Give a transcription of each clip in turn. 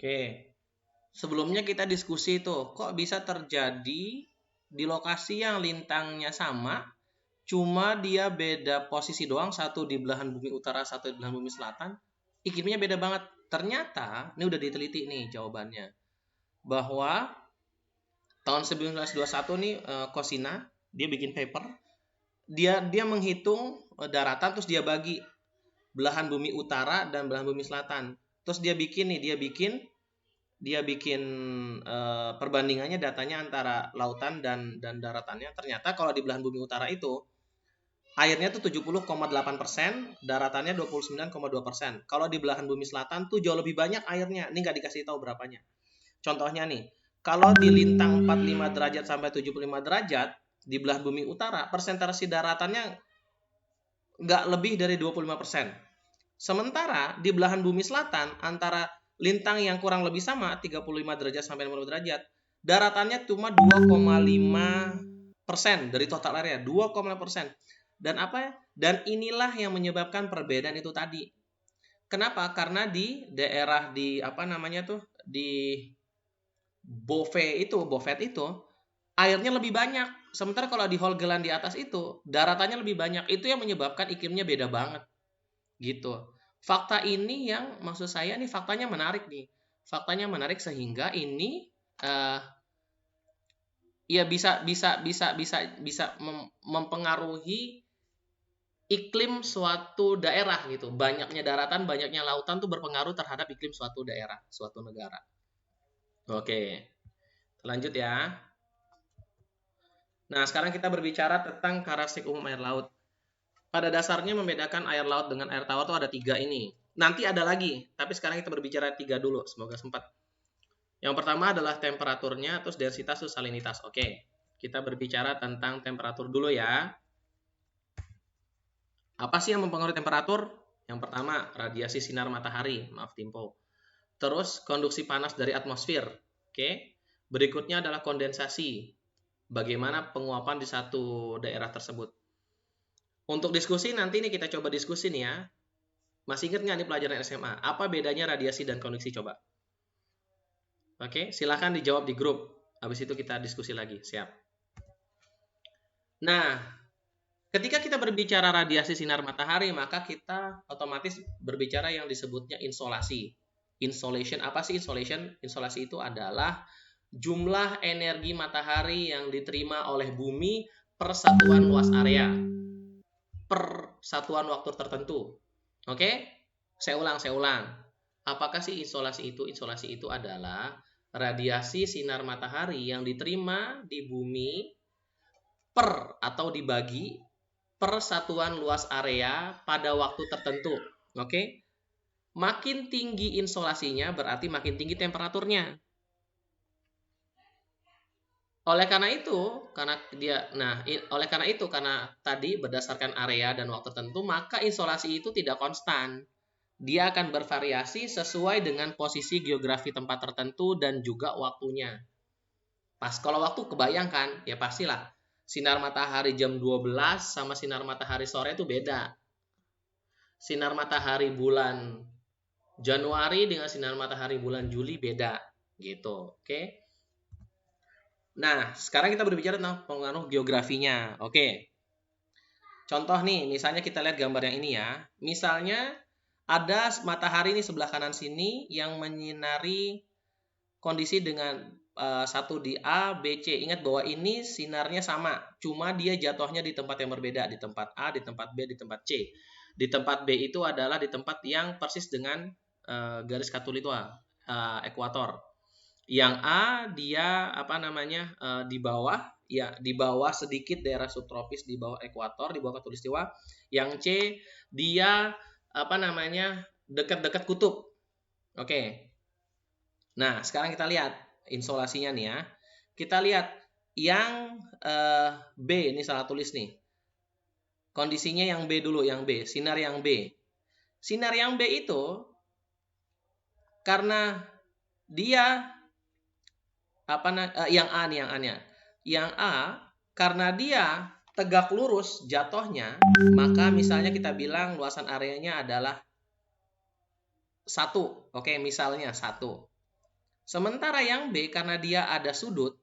Oke. Sebelumnya kita diskusi tuh, kok bisa terjadi di lokasi yang lintangnya sama, cuma dia beda posisi doang, satu di belahan bumi utara, satu di belahan bumi selatan, iklimnya beda banget. Ternyata, ini udah diteliti nih jawabannya, bahwa tahun 1921 nih Cosina, dia bikin paper, dia menghitung daratan, terus dia bagi belahan bumi utara dan belahan bumi selatan. Terus dia bikin perbandingannya, datanya antara lautan dan daratannya. Ternyata kalau di belahan bumi utara itu airnya tuh 70,8%, daratannya 29,2%. Kalau di belahan bumi selatan tuh jauh lebih banyak airnya. Ini nggak dikasih tahu berapanya. Contohnya nih, kalau di lintang 45 derajat sampai 75 derajat di belahan bumi utara, persentase daratannya nggak lebih dari 25%. Sementara di belahan bumi selatan, antara lintang yang kurang lebih sama 35 derajat sampai 50 derajat, daratannya cuma 2,5% dari total area, 2,5%. Dan apa ya? Dan inilah yang menyebabkan perbedaan itu tadi. Kenapa? Karena di daerah di apa namanya tuh, di Beaufort itu airnya lebih banyak. Sementara kalau di Helgoland di atas itu daratannya lebih banyak. Itu yang menyebabkan iklimnya beda banget. Gitu. Fakta ini yang maksud saya nih, faktanya menarik nih. Faktanya menarik sehingga ini ya bisa mempengaruhi iklim suatu daerah gitu. Banyaknya daratan, banyaknya lautan tuh berpengaruh terhadap iklim suatu daerah, suatu negara. Oke, lanjut ya. Nah, sekarang kita berbicara tentang karakteristik umum air laut. Pada dasarnya membedakan air laut dengan air tawar itu ada 3 ini. Nanti ada lagi, tapi sekarang kita berbicara 3 dulu, semoga sempat. Yang pertama adalah temperaturnya, terus densitas, terus salinitas. Oke, kita berbicara tentang temperatur dulu ya. Apa sih yang mempengaruhi temperatur? Yang pertama, radiasi sinar matahari, maaf Timpo. Terus, konduksi panas dari atmosfer. Oke. Berikutnya adalah kondensasi. Bagaimana penguapan di satu daerah tersebut. Untuk diskusi nanti nih kita coba diskusi nih ya. Masih ingat nggak nih pelajaran SMA? Apa bedanya radiasi dan konduksi coba? Oke, silahkan dijawab di grup. Habis itu kita diskusi lagi. Siap. Nah, ketika kita berbicara radiasi sinar matahari, maka kita otomatis berbicara yang disebutnya insolasi. Insolation, apa sih insolation? Insolasi itu adalah jumlah energi matahari yang diterima oleh bumi per satuan luas area, per satuan waktu tertentu. Oke? Saya ulang. Apakah sih insolasi itu? Insolasi itu adalah radiasi sinar matahari yang diterima di bumi per atau dibagi per satuan luas area pada waktu tertentu. Oke? Makin tinggi insolasinya berarti makin tinggi temperaturnya. Oleh karena itu, karena tadi berdasarkan area dan waktu tertentu, maka insolasi itu tidak konstan. Dia akan bervariasi sesuai dengan posisi geografi tempat tertentu dan juga waktunya. Pas kalau waktu kebayangkan, ya pastilah sinar matahari jam 12 sama sinar matahari sore itu beda. Sinar matahari bulan Januari dengan sinar matahari bulan Juli beda gitu. Oke. Nah, sekarang kita berbicara tentang pengaruh geografinya. Oke. Contoh nih, misalnya kita lihat gambar yang ini ya. Misalnya ada matahari nih sebelah kanan sini yang menyinari kondisi dengan satu di A, B, C. Ingat bahwa ini sinarnya sama, cuma dia jatuhnya di tempat yang berbeda, di tempat A, di tempat B, di tempat C. Di tempat B itu adalah di tempat yang persis dengan garis khatulistiwa, ekuator. Yang A dia di bawah, ya di bawah sedikit daerah subtropis, di bawah ekuator, di bawah khatulistiwa. Yang C dia dekat-dekat kutub. Oke. Nah, sekarang kita lihat insolasinya nih ya. Kita lihat yang B, ini salah tulis nih. Kondisinya yang B dulu, yang B, sinar yang B. Sinar yang B itu karena dia yang A nih, yang A-nya. Yang A karena dia tegak lurus jatuhnya, maka misalnya kita bilang luasan areanya adalah 1. Oke, misalnya 1. Sementara yang B karena dia ada sudut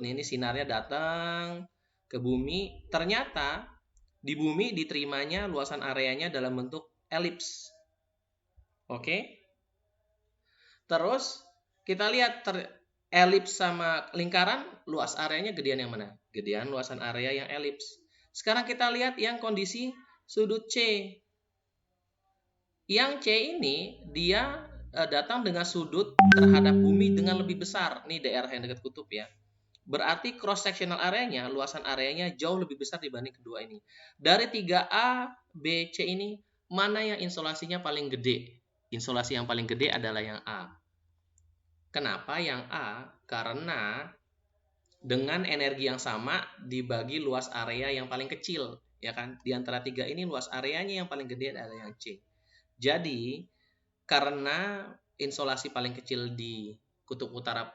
nih, ini sinarnya datang ke bumi, ternyata di bumi diterimanya luasan areanya dalam bentuk elips. Oke. Terus kita lihat elips sama lingkaran, luas areanya gedean yang mana? Gedean luasan area yang elips. Sekarang kita lihat yang kondisi sudut C. Yang C ini dia datang dengan sudut terhadap bumi dengan lebih besar. Nih daerah yang dekat kutub ya. Berarti cross sectional areanya, luasan areanya jauh lebih besar dibanding kedua ini. Dari 3A, B, C ini, mana yang insolasinya paling gede? Insolasi yang paling gede adalah yang A. Kenapa yang A? Karena dengan energi yang sama dibagi luas area yang paling kecil, ya kan? Di antara tiga ini luas areanya yang paling gede adalah yang C. Jadi, karena insolasi paling kecil di kutub utara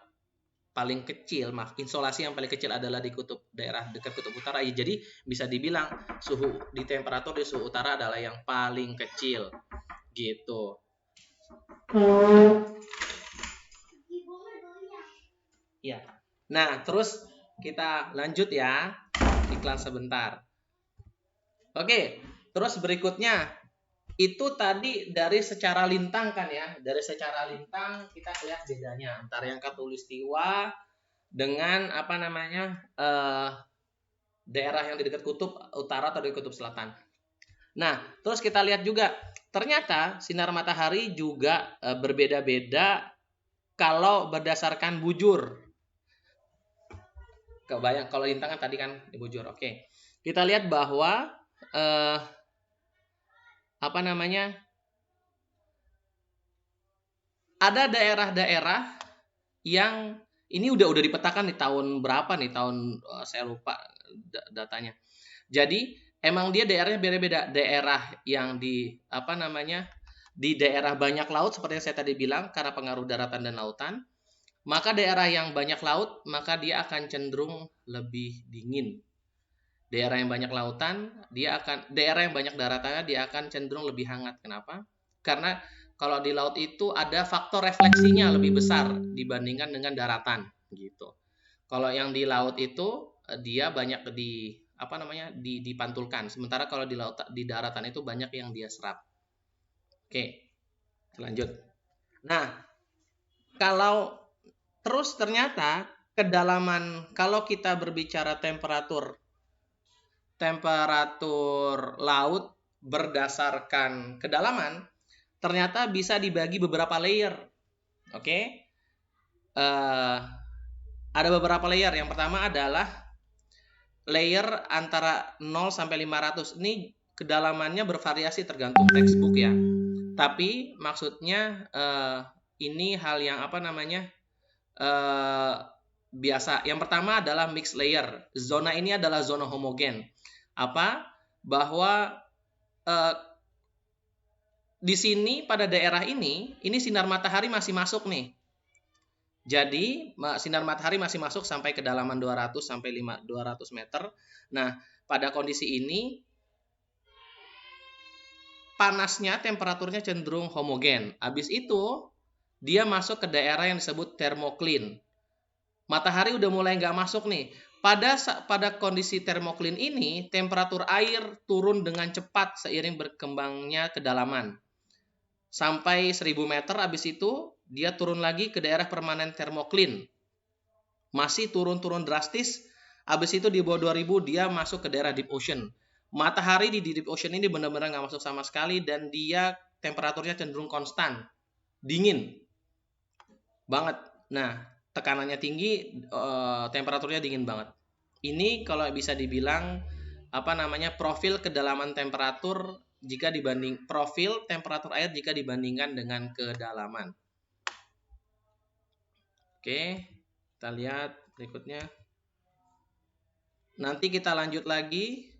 insolasi yang paling kecil adalah di kutub daerah dekat kutub utara, ya jadi bisa dibilang suhu di temperatur di suhu utara adalah yang paling kecil gitu. Ya. Nah, terus kita lanjut ya. Iklan sebentar. Oke, terus berikutnya itu tadi dari secara lintang kan ya. Dari secara lintang kita lihat bedanya antara yang khatulistiwa dengan daerah yang di dekat kutub utara atau di kutub selatan. Nah, terus kita lihat juga ternyata sinar matahari juga berbeda-beda kalau berdasarkan bujur. Kebayang kalau lintang kan tadi kan di bujur. Oke. Kita lihat bahwa ada daerah-daerah yang ini udah dipetakan di tahun berapa nih, tahun saya lupa datanya. Jadi emang dia daerahnya beda-beda. Daerah yang di di daerah banyak laut seperti yang saya tadi bilang karena pengaruh daratan dan lautan, maka daerah yang banyak laut maka dia akan cenderung lebih dingin. Daerah yang banyak lautan, daerah yang banyak daratannya dia akan cenderung lebih hangat. Kenapa? Karena kalau di laut itu ada faktor refleksinya lebih besar dibandingkan dengan daratan gitu. Kalau yang di laut itu dia banyak dipantulkan. Sementara kalau di daratan itu banyak yang dia serap. Oke. Lanjut. Nah, kalau terus ternyata kedalaman kalau kita berbicara temperatur laut berdasarkan kedalaman ternyata bisa dibagi beberapa layer. Oke. Ada beberapa layer. Yang pertama adalah layer antara 0 sampai 500. Ini kedalamannya bervariasi tergantung textbook ya. Tapi maksudnya ini hal yang biasa. Yang pertama adalah mixed layer. Zona ini adalah zona homogen. Bahwa di sini pada daerah ini sinar matahari masih masuk nih. Jadi sinar matahari masih masuk sampai kedalaman 200 sampai 200 meter. Nah, pada kondisi ini panasnya temperaturnya cenderung homogen. Habis itu dia masuk ke daerah yang disebut thermocline. Matahari udah mulai nggak masuk nih. Pada kondisi thermocline ini temperatur air turun dengan cepat seiring berkembangnya kedalaman. Sampai 1000 meter, habis itu dia turun lagi ke daerah permanen thermocline. Masih turun-turun drastis, habis itu di bawah 2000 dia masuk ke daerah deep ocean. Matahari di deep ocean ini benar-benar nggak masuk sama sekali dan dia temperaturnya cenderung konstan, dingin banget. Nah, tekanannya tinggi, temperaturnya dingin banget. Ini kalau bisa dibilang profil kedalaman temperatur profil temperatur air jika dibandingkan dengan kedalaman. Oke, kita lihat berikutnya. Nanti kita lanjut lagi